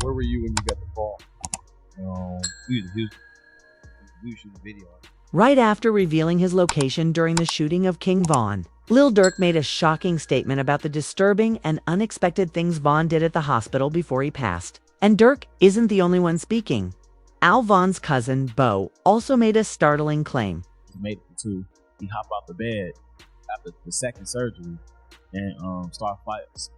Where were you when you got the call? We were shooting video. Right after revealing his location during the shooting of King Von, Lil Durk made a shocking statement about the disturbing and unexpected things Von did at the hospital before he passed. And Durk isn't the only one speaking. Al Von's cousin, Bo, also made a startling claim. He made it to. He hopped out the bed after the second surgery and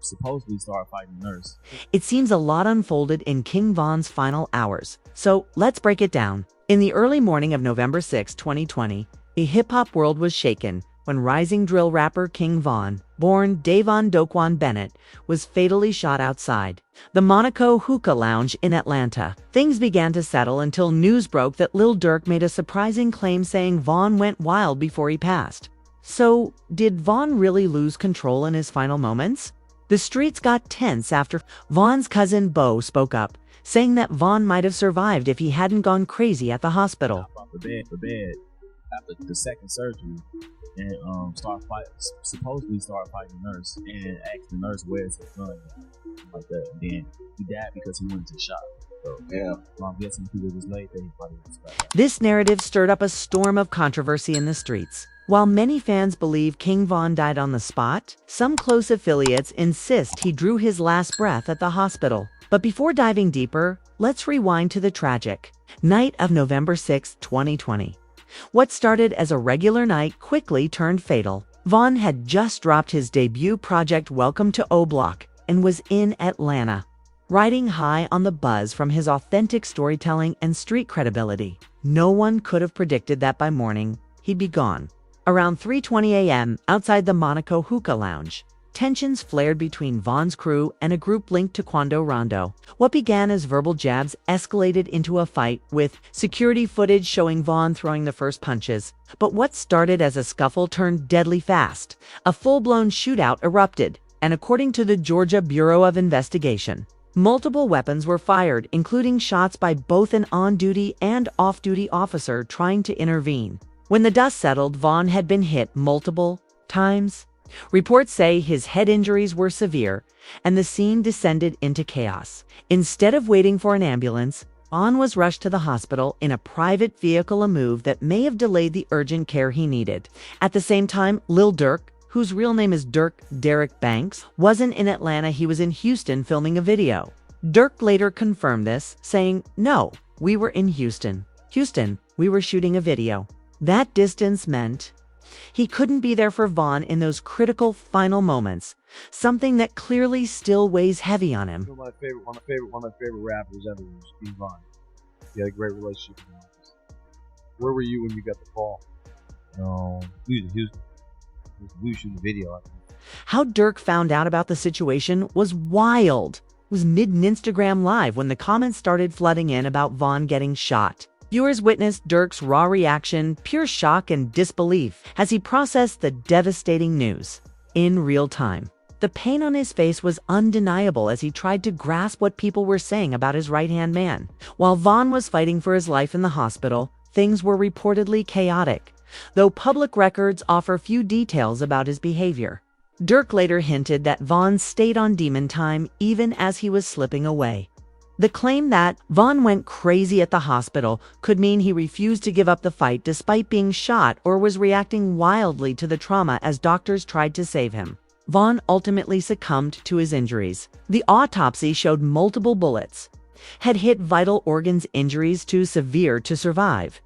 supposedly started fighting the nurse. It seems a lot unfolded in King Von's final hours, so let's break it down. In the early morning of November 6, 2020, the hip-hop world was shaken when rising drill rapper King Von, born Davon Doquan Bennett, was fatally shot outside the Monaco Hookah Lounge in Atlanta. Things began to settle until news broke that Lil Durk made a surprising claim saying Von went wild before he passed. So, did Von really lose control in his final moments? The streets got tense after Von's cousin Bo spoke up, saying that Von might have survived if he hadn't gone crazy at the hospital. Hopped out the bed after the second surgery and supposedly started fighting the nurse and asked the nurse where's his gun, like that. And then he died because he went into shock. So yeah, I'm guessing people just laid there. He probably was back. This narrative stirred up a storm of controversy in the streets. While many fans believe King Von died on the spot, some close affiliates insist he drew his last breath at the hospital. But before diving deeper, let's rewind to the tragic night of November 6, 2020. What started as a regular night quickly turned fatal. Von had just dropped his debut project Welcome to O Block and was in Atlanta, riding high on the buzz from his authentic storytelling and street credibility. No one could have predicted that by morning, he'd be gone. Around 3:20 a.m., outside the Monaco Hookah Lounge, tensions flared between Von's crew and a group linked to Quando Rondo. What began as verbal jabs escalated into a fight, with security footage showing Von throwing the first punches. But what started as a scuffle turned deadly fast. A full-blown shootout erupted, and according to the Georgia Bureau of Investigation, multiple weapons were fired, including shots by both an on-duty and off-duty officer trying to intervene. When the dust settled, Von had been hit multiple times. Reports say his head injuries were severe, and the scene descended into chaos. Instead of waiting for an ambulance, Von was rushed to the hospital in a private vehicle, a move that may have delayed the urgent care he needed. At the same time, Lil Durk, whose real name is Durk Derek Banks, wasn't in Atlanta. He was in Houston filming a video. Durk later confirmed this, saying, "No, we were in Houston. We were shooting a video." That distance meant he couldn't be there for Von in those critical final moments, something that clearly still weighs heavy on him. One of my favorite rappers ever was King Von. He had a great relationship with him. Where were you when you got the call? We were shooting video. How Durk found out about the situation was wild. It was mid-Instagram Live when the comments started flooding in about Von getting shot. Viewers witnessed Durk's raw reaction, pure shock and disbelief, as he processed the devastating news in real time. The pain on his face was undeniable as he tried to grasp what people were saying about his right-hand man. While Von was fighting for his life in the hospital, things were reportedly chaotic, though public records offer few details about his behavior. Durk later hinted that Von stayed on demon time even as he was slipping away. The claim that Von went crazy at the hospital could mean he refused to give up the fight despite being shot or was reacting wildly to the trauma as doctors tried to save him. Von ultimately succumbed to his injuries. The autopsy showed multiple bullets had hit vital organs, injuries too severe to survive.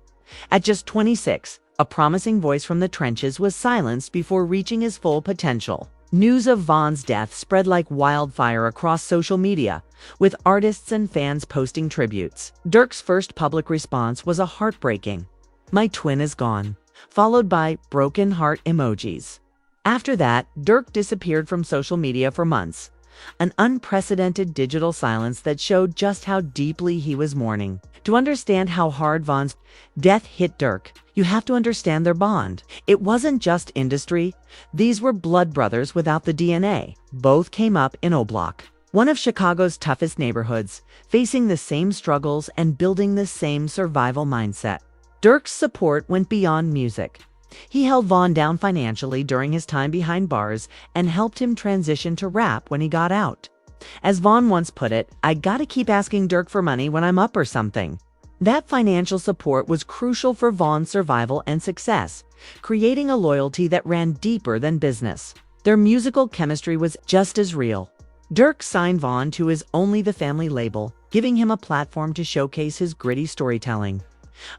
At just 26, a promising voice from the trenches was silenced before reaching his full potential. News of Von's death spread like wildfire across social media, with artists and fans posting tributes. Durk's first public response was a heartbreaking, "My twin is gone," followed by broken heart emojis. After that, Durk disappeared from social media for months, an unprecedented digital silence that showed just how deeply he was mourning. To understand how hard Von's death hit Durk, you have to understand their bond. It wasn't just industry. These were blood brothers without the DNA. Both came up in O Block, one of Chicago's toughest neighborhoods, facing the same struggles and building the same survival mindset. Durk's support went beyond music. He held Von down financially during his time behind bars and helped him transition to rap when he got out. As Vaughn once put it, "I gotta keep asking Dirk for money when I'm up or something." That financial support was crucial for Vaughn's survival and success, creating a loyalty that ran deeper than business. Their musical chemistry was just as real. Dirk signed Vaughn to his Only the Family label, giving him a platform to showcase his gritty storytelling.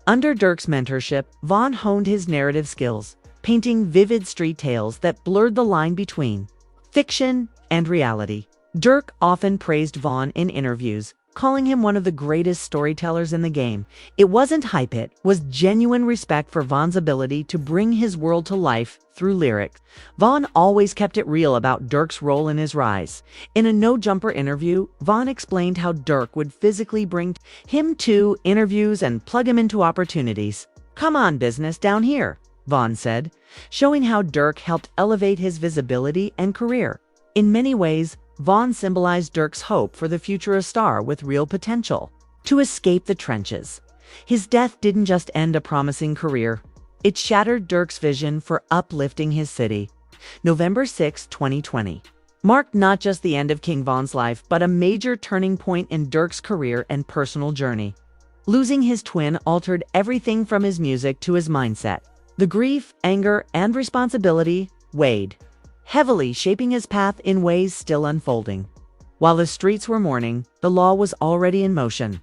Under Dirk's mentorship, Vaughn honed his narrative skills, painting vivid street tales that blurred the line between fiction and reality. Dirk often praised Vaughn in interviews, calling him one of the greatest storytellers in the game. It wasn't hype, it was genuine respect for Vaughn's ability to bring his world to life through lyrics. Vaughn always kept it real about Dirk's role in his rise. In a no-jumper interview, Vaughn explained how Dirk would physically bring him to interviews and plug him into opportunities. "Come on, business down here," Vaughn said, showing how Dirk helped elevate his visibility and career. In many ways, Vaughn symbolized Dirk's hope for the future, a star with real potential to escape the trenches. His death didn't just end a promising career. It shattered Dirk's vision for uplifting his city. November 6, 2020, marked not just the end of King Von's life, but a major turning point in Dirk's career and personal journey. Losing his twin altered everything from his music to his mindset. The grief, anger, and responsibility weighed heavily, shaping his path in ways still unfolding. While the streets were mourning, the law was already in motion.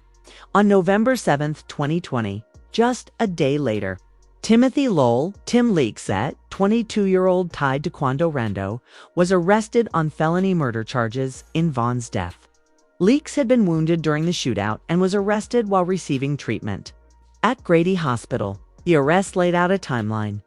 On November 7, 2020, just a day later, Timothy Lowell, Tim Leaks, 22-year-old tied to Quando Rando, was arrested on felony murder charges in Vaughn's death. Leaks had been wounded during the shootout and was arrested while receiving treatment at Grady Hospital. The arrest laid out a timeline.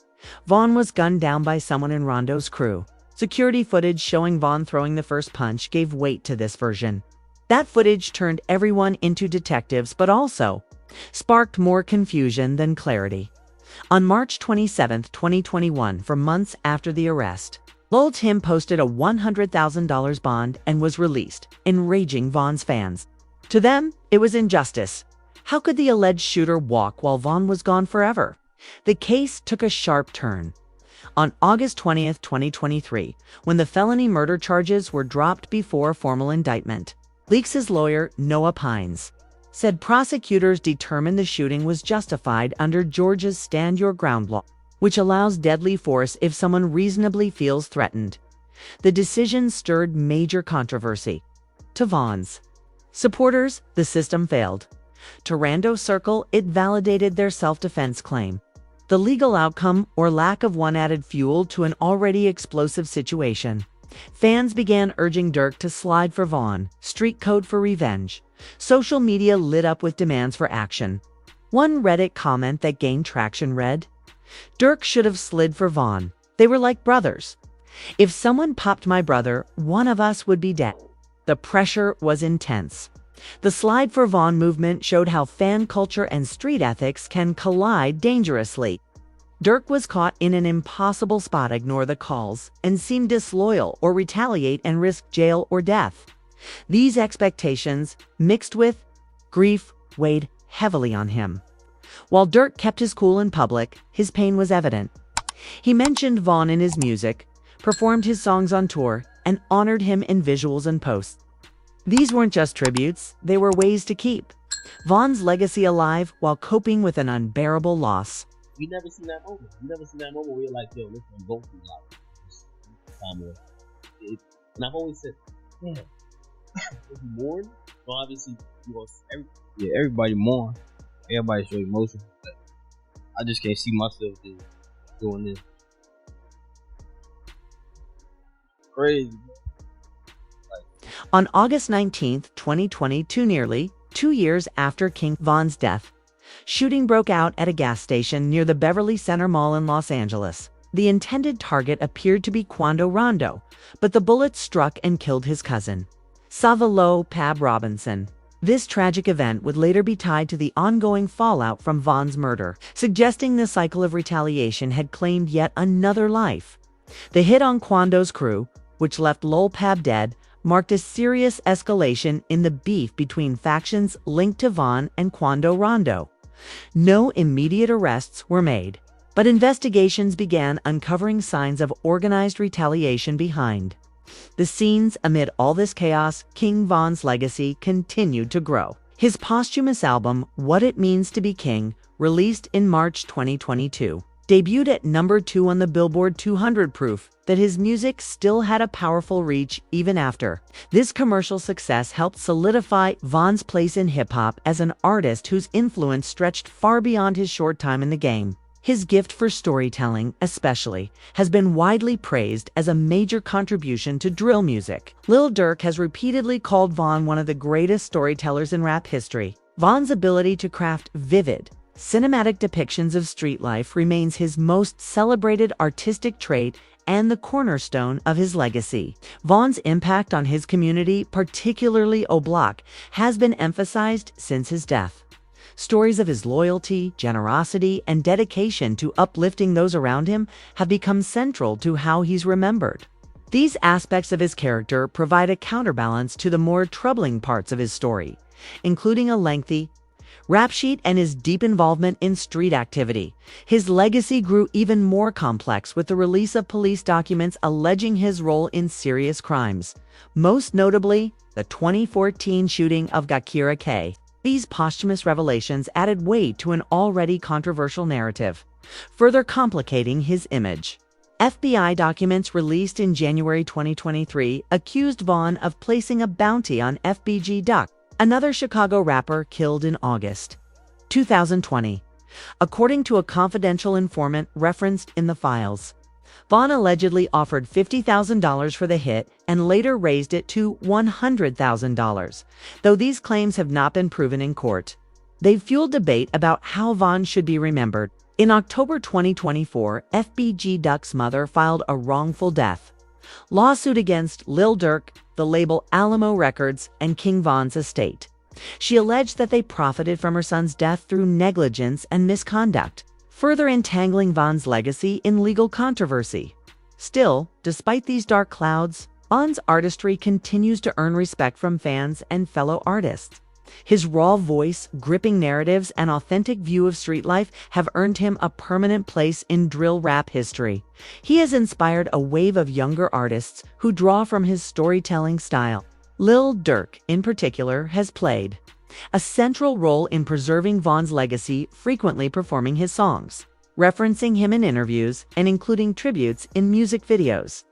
Vaughn was gunned down by someone in Rondo's crew. Security footage showing Vaughn throwing the first punch gave weight to this version. That footage turned everyone into detectives, but also sparked more confusion than clarity. On March 27, 2021, for months after the arrest, Lowell Tim posted a $100,000 bond and was released, enraging Vaughn's fans. To them, it was injustice. How could the alleged shooter walk while Vaughn was gone forever? The case took a sharp turn. On August 20, 2023, when the felony murder charges were dropped before a formal indictment, Leaks' lawyer, Noah Pines, said prosecutors determined the shooting was justified under Georgia's Stand Your Ground law, which allows deadly force if someone reasonably feels threatened. The decision stirred major controversy. To Vaughn's supporters, the system failed. To Rando's circle, it validated their self-defense claim. The legal outcome, or lack of one, added fuel to an already explosive situation. Fans began urging Dirk to slide for Vaughn, street code for revenge. Social media lit up with demands for action. One Reddit comment that gained traction read, "Dirk should have slid for Vaughn. They were like brothers. If someone popped my brother, one of us would be dead." The pressure was intense. The Slide for Vaughn movement showed how fan culture and street ethics can collide dangerously. Dirk was caught in an impossible spot: ignore the calls and seem disloyal, or retaliate and risk jail or death. These expectations, mixed with grief, weighed heavily on him. While Dirk kept his cool in public, his pain was evident. He mentioned Vaughn in his music, performed his songs on tour, and honored him in visuals and posts. These weren't just tributes, they were ways to keep Vaughn's legacy alive while coping with an unbearable loss. You never seen that moment. You never seen that moment where you're like, yo, listen, I'm going through life. And I've always said, yeah, if you mourn, so obviously you want Everybody mourn. Everybody show emotion. But I just can't see myself doing this. Crazy. On August 19, 2022, nearly 2 years after King Von's death, shooting broke out at a gas station near the Beverly Center Mall in Los Angeles. The intended target appeared to be Quando Rando, but the bullet struck and killed his cousin, Savalo Pab Robinson. This tragic event would later be tied to the ongoing fallout from Vaughn's murder, suggesting the cycle of retaliation had claimed yet another life. The hit on Quando's crew, which left Lowell Pab dead, marked a serious escalation in the beef between factions linked to Vaughn and Quando Rando. No immediate arrests were made, but investigations began uncovering signs of organized retaliation behind The scenes amid all this chaos, King Von's legacy continued to grow. His posthumous album, What It Means to Be King, released in March 2022, debuted at number 2 on the Billboard 200, proof that his music still had a powerful reach even after. This commercial success helped solidify Von's place in hip-hop as an artist whose influence stretched far beyond his short time in the game. His gift for storytelling, especially, has been widely praised as a major contribution to drill music. Lil Durk has repeatedly called Von one of the greatest storytellers in rap history. Von's ability to craft vivid, cinematic depictions of street life remains his most celebrated artistic trait and the cornerstone of his legacy. Von's impact on his community, particularly O Block, has been emphasized since his death. Stories of his loyalty, generosity, and dedication to uplifting those around him have become central to how he's remembered. These aspects of his character provide a counterbalance to the more troubling parts of his story, including a lengthy rap sheet and his deep involvement in street activity. His legacy grew even more complex with the release of police documents alleging his role in serious crimes, most notably the 2014 shooting of Gakira K. These posthumous revelations added weight to an already controversial narrative, further complicating his image. FBI documents released in January 2023 accused Von of placing a bounty on FBG Duck, another Chicago rapper killed in August 2020, according to a confidential informant referenced in the files. Von allegedly offered $50,000 for the hit and later raised it to $100,000, though these claims have not been proven in court. They've fueled debate about how Von should be remembered. In October 2024, FBG Duck's mother filed a wrongful death lawsuit against Lil Durk, the label Alamo Records, and King Von's estate. She alleged that they profited from her son's death through negligence and misconduct, further entangling Von's legacy in legal controversy. Still, despite these dark clouds, Von's artistry continues to earn respect from fans and fellow artists. His raw voice, gripping narratives, and authentic view of street life have earned him a permanent place in drill rap history. He has inspired a wave of younger artists who draw from his storytelling style. Lil Durk, in particular, has played a central role in preserving Von's legacy, frequently performing his songs, referencing him in interviews, and including tributes in music videos.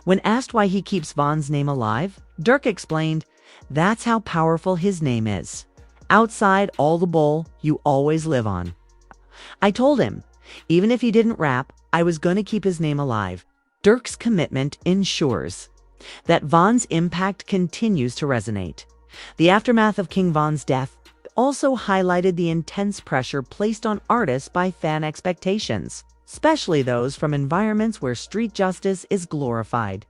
When asked why he keeps Von's name alive, Durk explained, "That's how powerful his name is. Outside all the bull you always live on. I told him, even if he didn't rap, I was going to keep his name alive." Durk's commitment ensures that Von's impact continues to resonate. The aftermath of King Von's death also highlighted the intense pressure placed on artists by fan expectations, especially those from environments where street justice is glorified.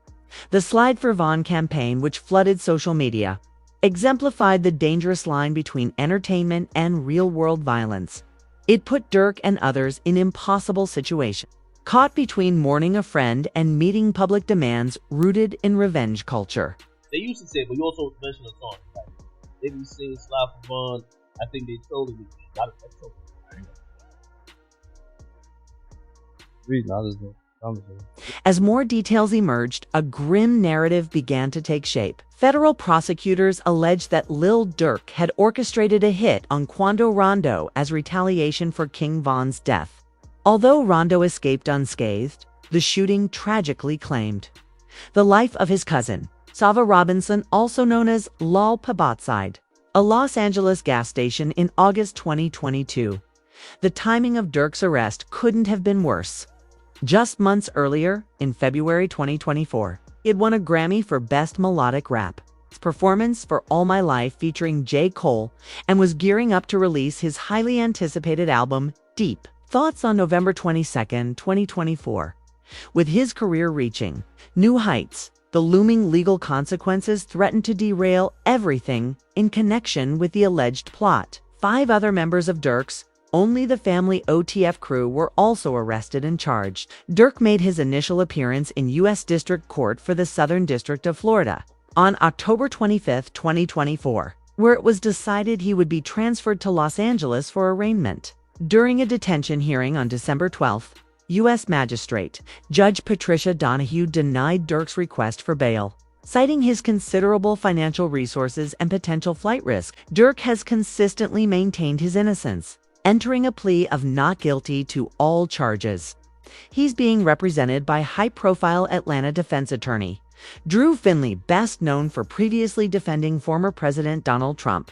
The Slide for Von campaign, which flooded social media, exemplified the dangerous line between entertainment and real-world violence. It put Durk and others in impossible situations, caught between mourning a friend and meeting public demands rooted in revenge culture. They used to say, but you also mentioned a song. Like, they be saying Slide for Von. I think they totally got it. That's okay. As more details emerged, a grim narrative began to take shape. Federal prosecutors alleged that Lil Durk had orchestrated a hit on Quando Rondo as retaliation for King Von's death. Although Rondo escaped unscathed, the shooting tragically claimed the life of his cousin, Sava Robinson, also known as Lal Pabatside, a Los Angeles gas station in August 2022. The timing of Durk's arrest couldn't have been worse. Just months earlier, in February 2024, he had won a Grammy for Best Melodic Rap. His performance for All My Life featuring J. Cole, and was gearing up to release his highly anticipated album, Deep Thoughts, on November 22, 2024. With his career reaching new heights, the looming legal consequences threatened to derail everything in connection with the alleged plot. 5 other members of Durk's Only the Family OTF crew were also arrested and charged. Durk made his initial appearance in U.S. District Court for the Southern District of Florida on October 25, 2024, where it was decided he would be transferred to Los Angeles for arraignment. During a detention hearing on December 12, U.S. Magistrate Judge Patricia Donahue denied Dirk's request for bail. Citing his considerable financial resources and potential flight risk, Dirk has consistently maintained his innocence, entering a plea of not guilty to all charges. He's being represented by high-profile Atlanta defense attorney Drew Finley, best known for previously defending former President Donald Trump.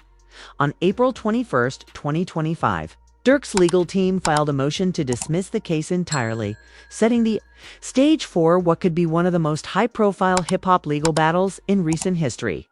On April 21, 2025, Dirk's legal team filed a motion to dismiss the case entirely, setting the stage for what could be one of the most high-profile hip-hop legal battles in recent history.